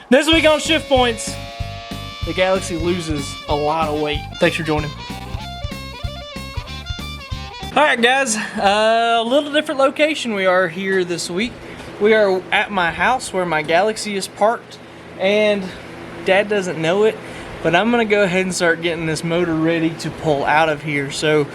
This week on Shift Points, the Galaxie loses a lot of weight. Thanks for joining. Alright guys, a little different location we are here this week. We are at my house where my Galaxie is parked, and Dad doesn't know it, but I'm going to go ahead and start getting this motor ready to pull out of here. So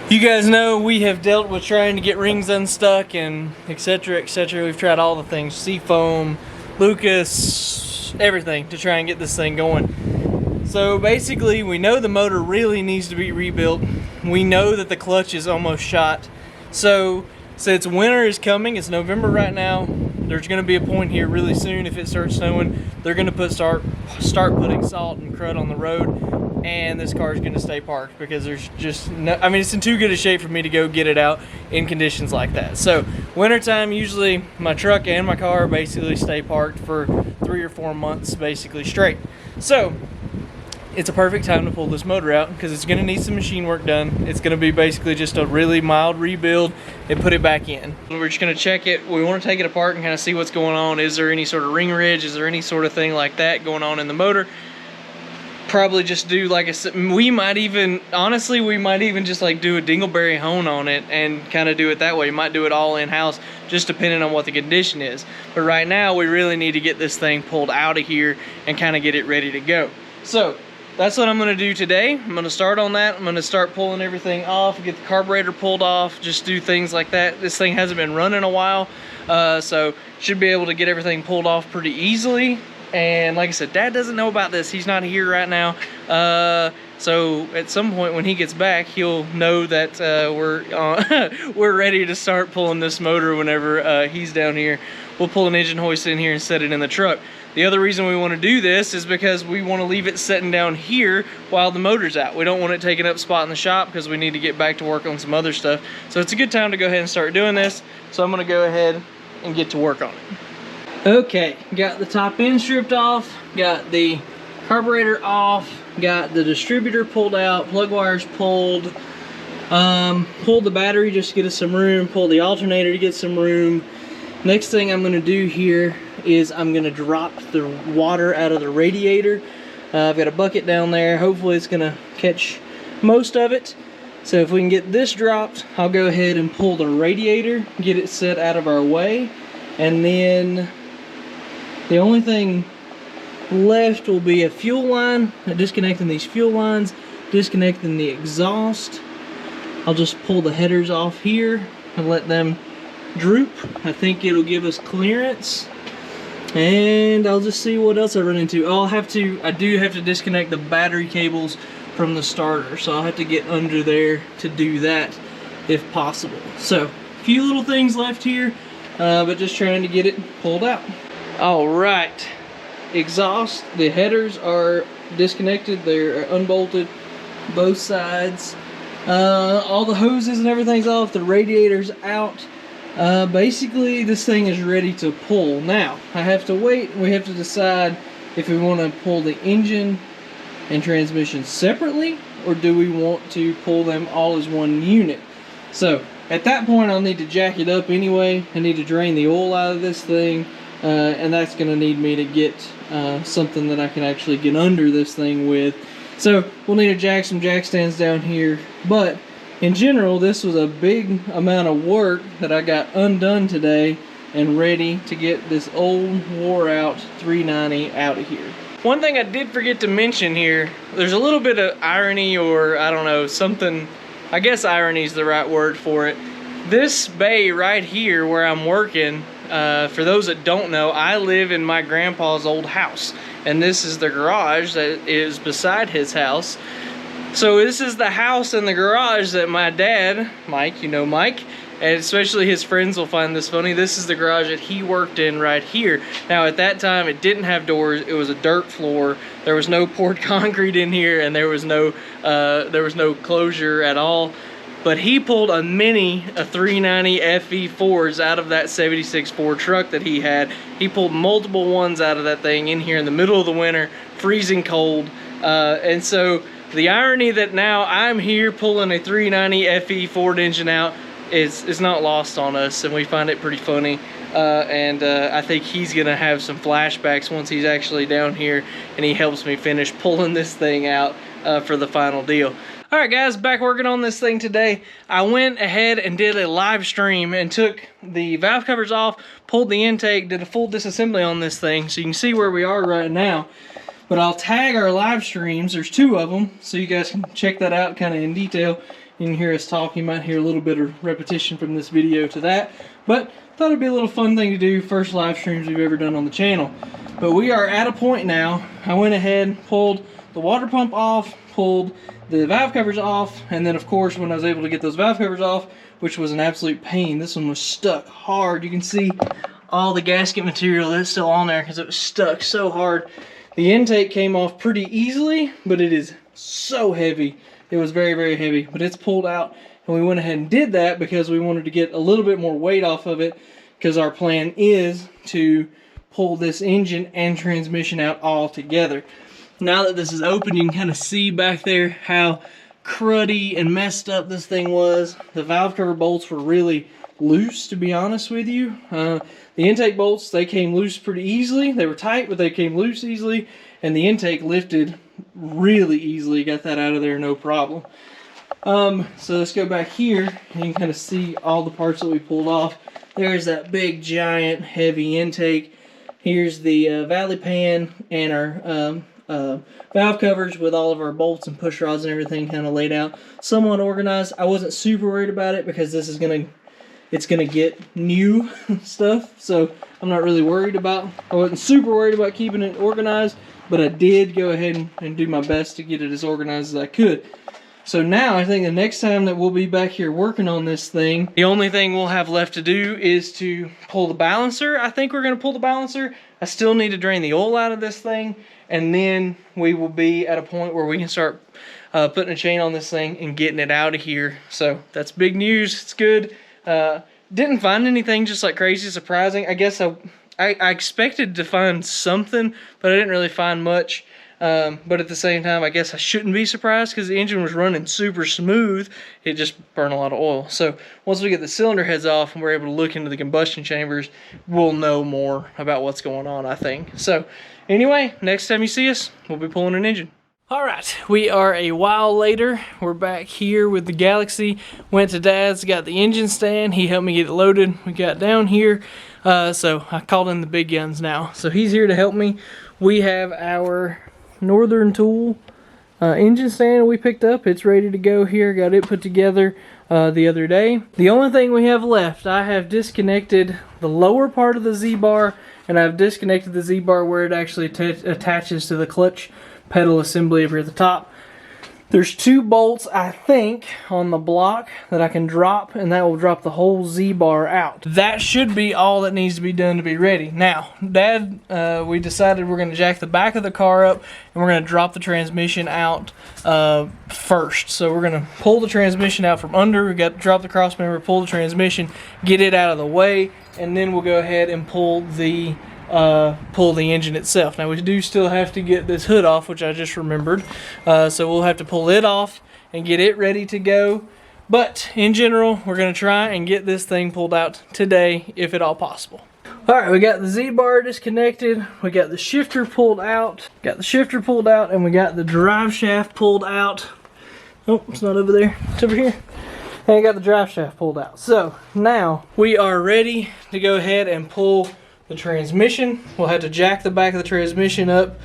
you guys know we have dealt with trying to get rings unstuck and etc, etc. We've tried all the things, Seafoam, Lucas, everything to try and get this thing going. So basically we know the motor really needs to be rebuilt. We know that the clutch is almost shot. So since winter is coming, it's November right now, there's going to be a point here really soon if it starts snowing, they're going to start putting salt and crud on the road, and this car is going to stay parked because there's just no, I mean, it's in too good a shape for me to go get it out in conditions like that. So wintertime, usually my truck and my car basically stay parked for 3 or 4 months basically straight. So it's a perfect time to pull this motor out because it's going to need some machine work done. It's going to be basically just a really mild rebuild and put it back in. We're just going to check it. We want to take it apart and kind of see what's going on. Is there any sort of ring ridge? Is there any sort of thing like that going on in the motor? Probably just do like a, we might even, honestly, we might even just like do a dingleberry hone on it and kind of do it that way. You might do it all in-house, just depending on what the condition is. But right now, we really need to get this thing pulled out of here and kind of get it ready to go. So that's what I'm going to do today. I'm going to start on that. I'm going to start pulling everything off, get the carburetor pulled off, just do things like that. This thing hasn't been running a while, so should be able to get everything pulled off pretty easily. And like I said, Dad doesn't know about this. He's not here right now. So at some point when he gets back, he'll know that we're ready to start pulling this motor whenever he's down here. We'll pull an engine hoist in here and set it in the truck. The other reason we want to do this is because we want to leave it sitting down here while the motor's out. We don't want it taking up spot in the shop because we need to get back to work on some other stuff. So it's a good time to go ahead and start doing this. So I'm going to go ahead and get to work on it. Okay, got the top end stripped off, got the carburetor off, got the distributor pulled out, plug wires pulled, pulled the battery just to get us some room, pulled the alternator to get some room. Next thing I'm going to do here is I'm going to drop the water out of the radiator. I've got a bucket down there. Hopefully it's going to catch most of it. So if we can get this dropped, I'll go ahead and pull the radiator, get it set out of our way, and then the only thing left will be a fuel line. Disconnecting these fuel lines, disconnecting the exhaust. I'll just pull the headers off here and let them droop. I think it'll give us clearance, and I'll just see what else I run into. I do have to disconnect the battery cables from the starter, so I'll have to get under there to do that if possible. So a few little things left here, but just trying to get it pulled out. All right, exhaust, the headers are disconnected, they're unbolted both sides. All the hoses and everything's off, the radiator's out. Basically this thing is ready to pull. Now I have to wait. We have to decide if we want to pull the engine and transmission separately, or do we want to pull them all as one unit. So at that point I'll need to jack it up anyway. I need to drain the oil out of this thing, and that's going to need me to get something that I can actually get under this thing with. So we'll need to jack some jack stands down here, but in general, this was a big amount of work that I got undone today and ready to get this old wore out 390 out of here. One thing I did forget to mention here, there's a little bit of irony, or I don't know, something, I guess irony is the right word for it. This bay right here where I'm working, for those that don't know, I live in my grandpa's old house, and this is the garage that is beside his house. So this is the house and the garage that my dad, Mike, you know Mike, and especially his friends will find this funny, this is the garage that he worked in right here. Now at that time it didn't have doors, it was a dirt floor, there was no poured concrete in here, and there was no closure at all. But he pulled a 390 FE4s out of that 76 Ford truck that he had. He pulled multiple ones out of that thing in here in the middle of the winter, freezing cold, and so the irony that now I'm here pulling a 390 FE Ford engine out is not lost on us, and we find it pretty funny. and I think he's gonna have some flashbacks once he's actually down here and he helps me finish pulling this thing out for the final deal. All right, guys, back working on this thing today. I went ahead and did a live stream and took the valve covers off, pulled the intake, did a full disassembly on this thing, so you can see where we are right now. But I'll tag our live streams, there's 2 of them, so you guys can check that out kind of in detail. You can hear us talk, you might hear a little bit of repetition from this video to that, but thought it'd be a little fun thing to do, first live streams we've ever done on the channel. But we are at a point now. I went ahead, pulled the water pump off, pulled the valve covers off, and then of course when I was able to get those valve covers off, which was an absolute pain, this one was stuck hard. You can see all the gasket material that's still on there because it was stuck so hard. The intake came off pretty easily, but it is so heavy. It was very, very heavy, but it's pulled out, and we went ahead and did that because we wanted to get a little bit more weight off of it, because our plan is to pull this engine and transmission out all together. Now that this is open, you can kind of see back there how cruddy and messed up this thing was. The valve cover bolts were really loose, to be honest with you. The intake bolts, they came loose pretty easily. They were tight, but they came loose easily, and the intake lifted really easily. Got that out of there, no problem. So let's go back here, and you can kind of see all the parts that we pulled off. There's that big, giant, heavy intake. Here's the valley pan and our valve covers with all of our bolts and push rods and everything kind of laid out, somewhat organized. I wasn't super worried about it because this is it's gonna get new stuff, so I'm not really worried about. I wasn't super worried about keeping it organized, but I did go ahead and do my best to get it as organized as I could. So now I think the next time that we'll be back here working on this thing, the only thing we'll have left to do is to pull the balancer. I think we're gonna pull the balancer. I still need to drain the oil out of this thing, and then we will be at a point where we can start putting a chain on this thing and getting it out of here. So that's big news, it's good. Didn't find anything just like crazy surprising. I guess I expected to find something, but I didn't really find much. But at the same time, I guess I shouldn't be surprised because the engine was running super smooth. It just burned a lot of oil. So once we get the cylinder heads off and we're able to look into the combustion chambers, we'll know more about what's going on, I think. So anyway, next time you see us, we'll be pulling an engine. All right, we are a while later. We're back here with the Galaxie. Went to Dad's, got the engine stand. He helped me get it loaded. We got down here. So I called in the big guns now. So he's here to help me. We have our Northern Tool engine stand we picked up. It's ready to go here. Got it put together the other day. The only thing we have left, I have disconnected the lower part of the Z-bar, and I've disconnected the Z-bar where it actually attaches to the clutch pedal assembly over at the top. There's 2 bolts, I think, on the block that I can drop, and that will drop the whole Z-bar out. That should be all that needs to be done to be ready. Now, Dad, we decided we're going to jack the back of the car up, and we're going to drop the transmission out first. So we're going to pull the transmission out from under. We've got to drop the cross member, pull the transmission, get it out of the way, and then we'll go ahead and pull the engine itself. Now we do still have to get this hood off, which I just remembered, so we'll have to pull it off and get it ready to go. But in general, we're going to try and get this thing pulled out today, if at all possible. Alright, we got the Z-bar disconnected, we got the shifter pulled out, and we got the drive shaft pulled out. Oh, it's not over there, it's over here. And I got the drive shaft pulled out. So now we are ready to go ahead and pull the transmission. We'll have to jack the back of the transmission up,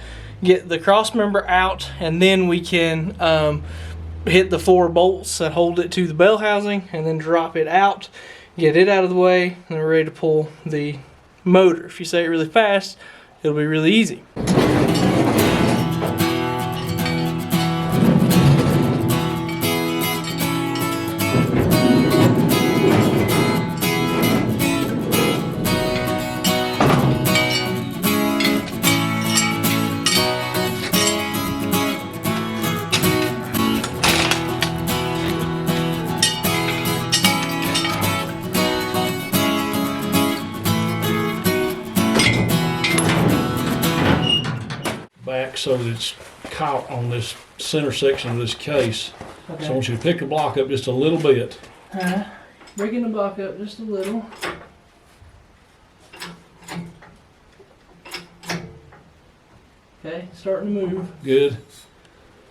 get the cross member out, and then we can hit the 4 bolts that hold it to the bell housing, and then drop it out, get it out of the way, and we're ready to pull the motor. If you say it really fast, it'll be really easy. So that it's caught on this center section of this case. Okay. So I want you to pick the block up just a little bit. Breaking the block up just a little. Okay, starting to move. Good.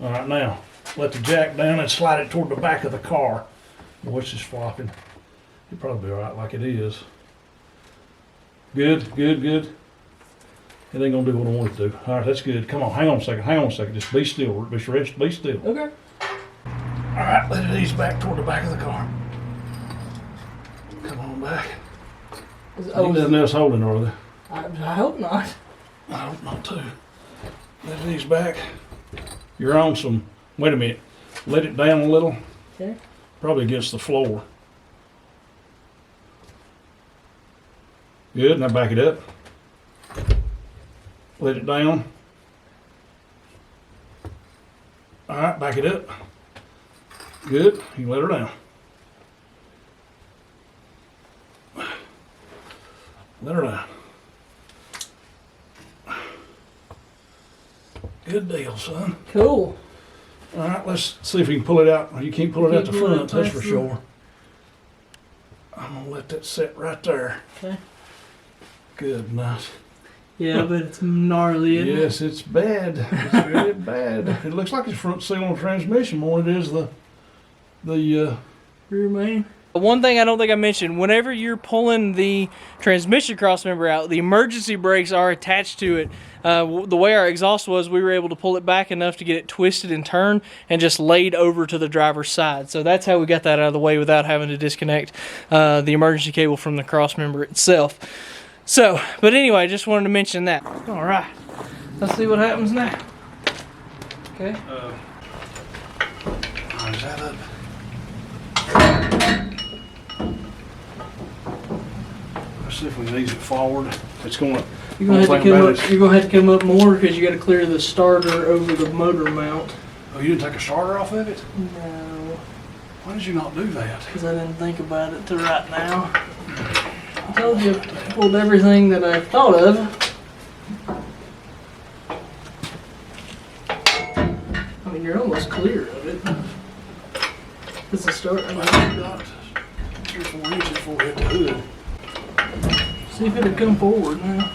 All right, now let the jack down and slide it toward the back of the car. Boy, it's just flopping. It'll probably be all right like it is. Good, good, good. It ain't gonna do what I want it to do. All right, that's good. Come on, hang on a second, hang on a second. Just be still, be still. Okay. All right, let it ease back toward the back of the car. Come on back. Ain't nothing else holding, are there? I hope not. I hope not too. Let it ease back. You're on some, wait a minute. Let it down a little. Okay. Probably against the floor. Good, now back it up. Let it down. All right, back it up. Good, you let her down. Let her down. Good deal, son. Cool. All right, let's see if we can pull it out. You can't pull it out the front, that's for sure. I'm gonna let that sit right there. Okay. Good, nice. Yeah, but it's gnarly, isn't it? Yes, it's bad. It's very bad. It looks like it's front seal on the transmission more than it is the rear main. One thing I don't think I mentioned, whenever you're pulling the transmission crossmember out, the emergency brakes are attached to it. The way our exhaust was, we were able to pull it back enough to get it twisted and turned and just laid over to the driver's side. So that's how we got that out of the way without having to disconnect the emergency cable from the crossmember itself. So, but anyway, I just wanted to mention that. All right, let's see what happens now. Okay. Is that up? Let's see if we can ease it forward. It's going to. You're gonna have to come up more because you got to clear the starter over the motor mount. Oh, you didn't take a starter off of it? No. Why did you not do that? Because I didn't think about it till right now. I told you I pulled everything that I thought of. I mean, you're almost clear of it. It's a start. I mean, Got 3 or 4 inches before we hit the hood. see if it'll come forward now.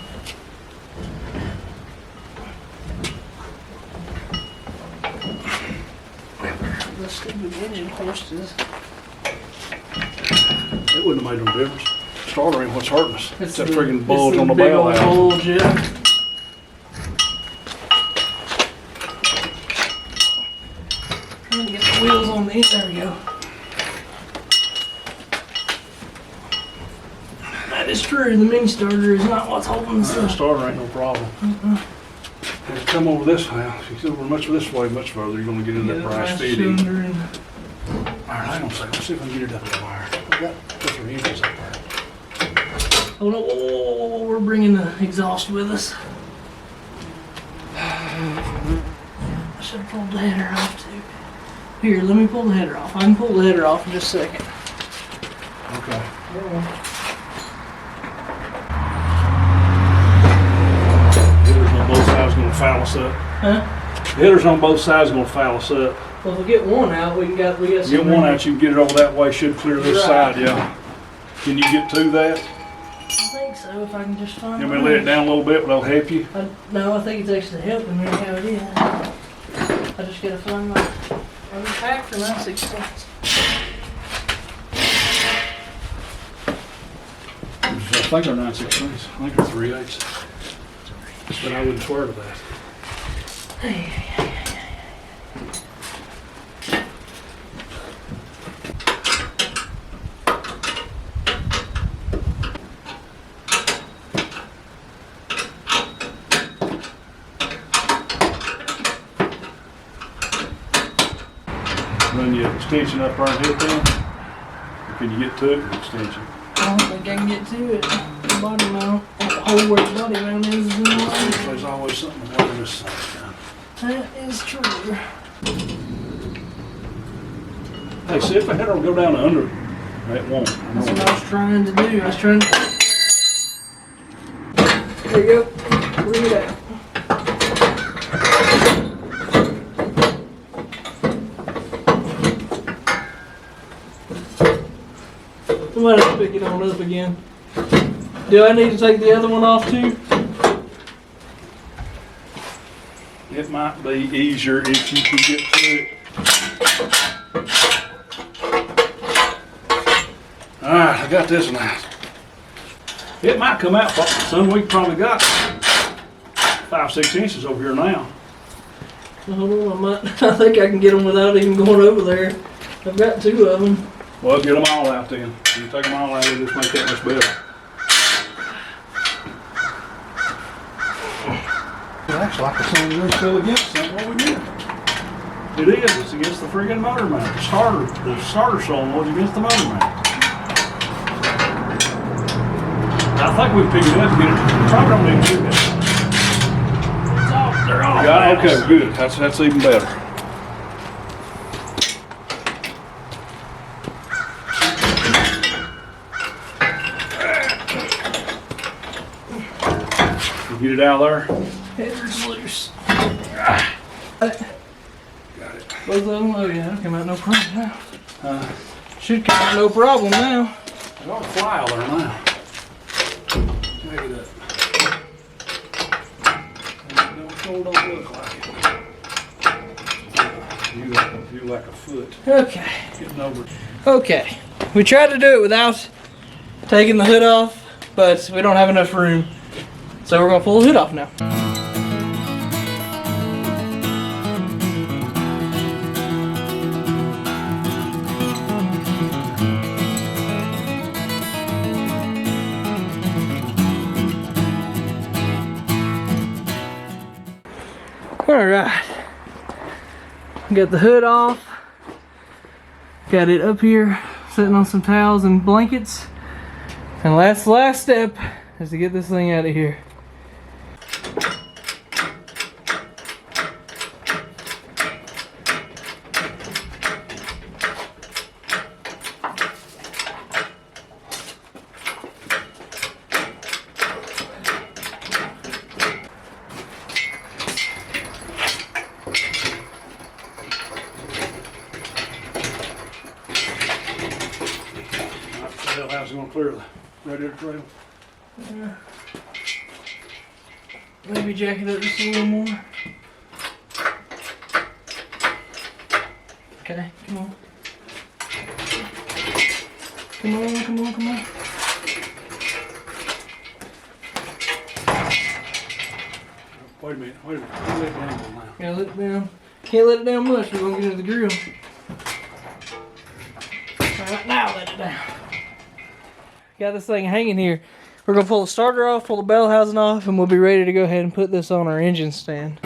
The stupid engine horses. It wouldn't have made no difference. Starter ain't what's hurting us. It's that freaking bulge it's on the big bell old housing. bulge, yeah. Trying to get the wheels on these. There we go. That is true. The mini starter is not what's holding us The up. starter ain't no problem. If you come over this way, if you go over much this way, much further, you're gonna get into that brass fitting. All right, hang on a second. Let's see if I can get it up the wire. We got 2 or 3 inches up there. Oh no, whoa, we're bringing the exhaust with us. I should have pulled the header off too. Here, let me pull the header off. I can pull the header off in just a second. Okay. Hitters on both sides gonna foul us up. Huh? Hitters on both sides gonna foul us up. Well, if we get one out, we got some. Get one out, you can get it over that way, should clear this Right. side, yeah. Can you get to that? I think so, if I can just find You want me to let it down a little bit, but that'll help you? No, I think it's actually helping me how it is. I just gotta find my other pack for 9/16. I think they're 9/16. I think they're 3/8. But I wouldn't swear to that. Run your extension up there and hit them? Or can you get to it with extension? I don't think I can get to it. The body mount, the hole where the body mount is in the way. There's always something wrong with this thing. That is true. Hey, see if the header will go down under. It won't. That's what I was trying to do. I was trying to. There you go. Bring it out. I might have to pick it on up again. Do I need to take the other one off too? It might be easier if you can get to it. All right, I got this one. It might come out, son, we probably got 5-6 inches over here now. Hold on, I think I can get them without even going over there. I've got 2 of them. Well, get them all out then. You take them all out, it'll just make that much better. It acts like the cylinder is still against something. What we did? It is. It's against the friggin' motor mount. The starter solenoid is against the motor mount. I think we can pick it up and get it. Probably don't need to do that. It's off. They're off. Yeah, okay, good. That's even better. You get it out of there. Header's loose. Got it. Both of them? Oh yeah, that'll come out no problem now. Should come out no problem now. It ought to fly out there now. Make it up. Don't look like it. You like a foot. Okay. Getting over. Okay. We tried to do it without taking the hood off, but we don't have enough room. So we're gonna pull the hood off now. Alright, got the hood off, got it up here sitting on some towels and blankets, and last step is to get this thing out of here. How's it gonna clear the radiator trail? Maybe jack it up just a little more. Okay, come on. Come on. Wait a minute. Let it down now. Gotta let it down. Can't let it down much, we're gonna get into the grill. Alright, now let it down. Got this thing hanging here. We're gonna pull the starter off, pull the bell housing off, and we'll be ready to go ahead and put this on our engine stand.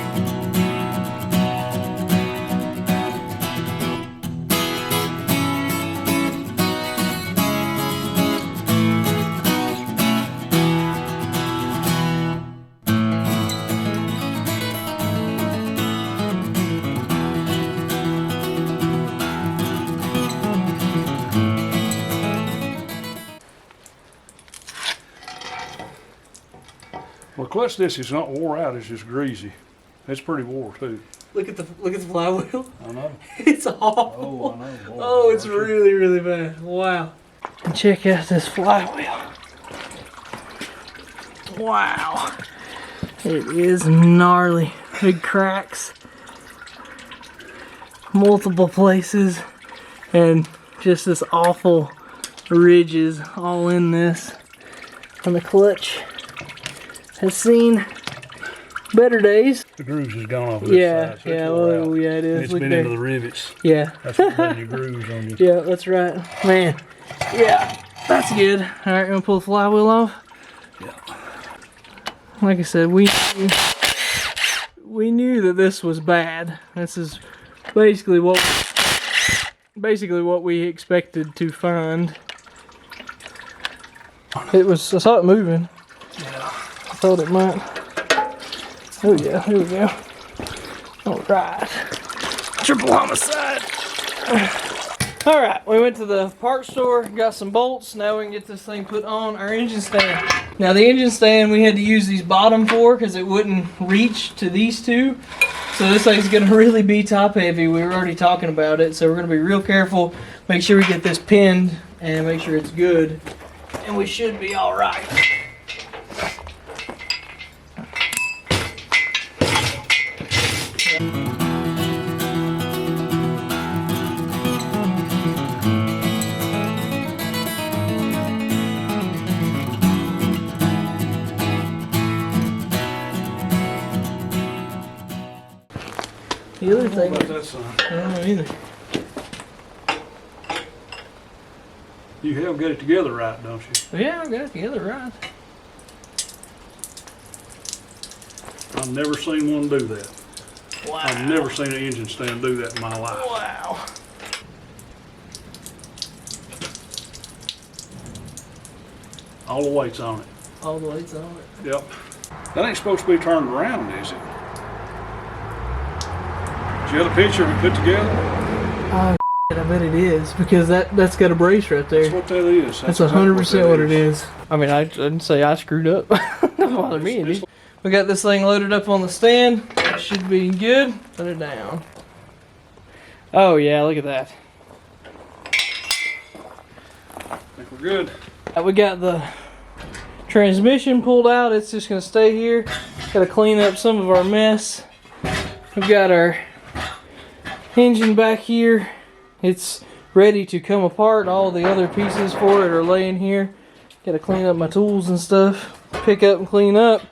Well, clutch disc is not wore out, it's just greasy. It's pretty wore too. Look at the flywheel. I know. It's awful. Oh, I know. Boy, Oh, it's really bad. Wow. And check out this flywheel. Wow. It is gnarly. Big cracks. Multiple places. And just this awful ridges all in this. And the clutch has seen better days. The grooves has gone off this side. So yeah, it is. It's Look been there. into the rivets. Yeah. That's what made your grooves on you. Yeah, that's right. Man, yeah, that's good. All right, gonna pull the flywheel off. Yeah. Like I said, we knew that this was bad. This is basically what we expected to find. I saw it moving. Yeah. I thought it might. Oh yeah, here we go. All right, triple homicide. All right, we went to the parts store, got some bolts. Now we can get this thing put on our engine stand. Now the engine stand we had to use these bottom for because it wouldn't reach to these two. So this thing's gonna really be top heavy. We were already talking about it, so we're gonna be real careful. Make sure we get this pinned and make sure it's good, and we should be all right. The other I don't thing, know about that, son. I don't know either. You have got it together right, don't you? Yeah, I got it together right. I've never seen one do that. Wow. I've never seen an engine stand do that in my life. Wow. All the weight's on it. All the lights on it. Yep. That ain't supposed to be turned around, is it? Did you have a picture of it put together? Oh, I bet it is, because that's got a brace right there. That's what that is. That's 100% what it is. I mean, I didn't say I screwed up. Don't bother me, dude. We got this thing loaded up on the stand. That should be good. Put it down. Oh yeah, look at that. I think we're good. We got the transmission pulled out. It's just gonna stay here. Got to clean up some of our mess. We've got our engine back here. It's ready to come apart. All the other pieces for it are laying here. Got to clean up my tools and stuff. Pick up and clean up.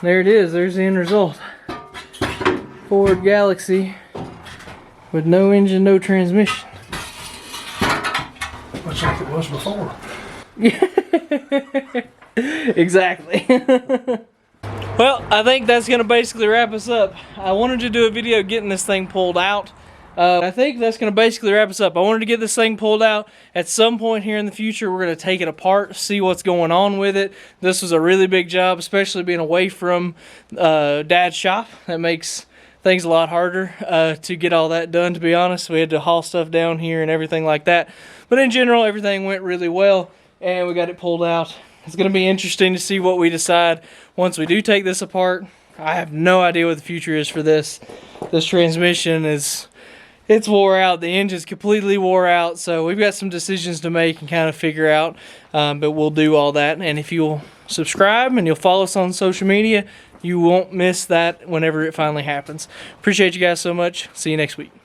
There it is. There's the end result. Ford Galaxie with no engine, no transmission. Much like it was before. Exactly. Well, I think that's going to basically wrap us up. I wanted to do a video getting this thing pulled out. I think that's going to basically wrap us up. I wanted to get this thing pulled out. At some point here in the future, we're going to take it apart, see what's going on with it. This was a really big job, especially being away from Dad's shop. That makes things a lot harder to get all that done, to be honest. We had to haul stuff down here and everything like that. But in general, everything went really well, and we got it pulled out. It's going to be interesting to see what we decide once we do take this apart. I have no idea what the future is for this. This transmission it's wore out. The engine's completely wore out, so we've got some decisions to make and kind of figure out, but we'll do all that. And if you'll subscribe and you'll follow us on social media, you won't miss that whenever it finally happens. Appreciate you guys so much. See you next week.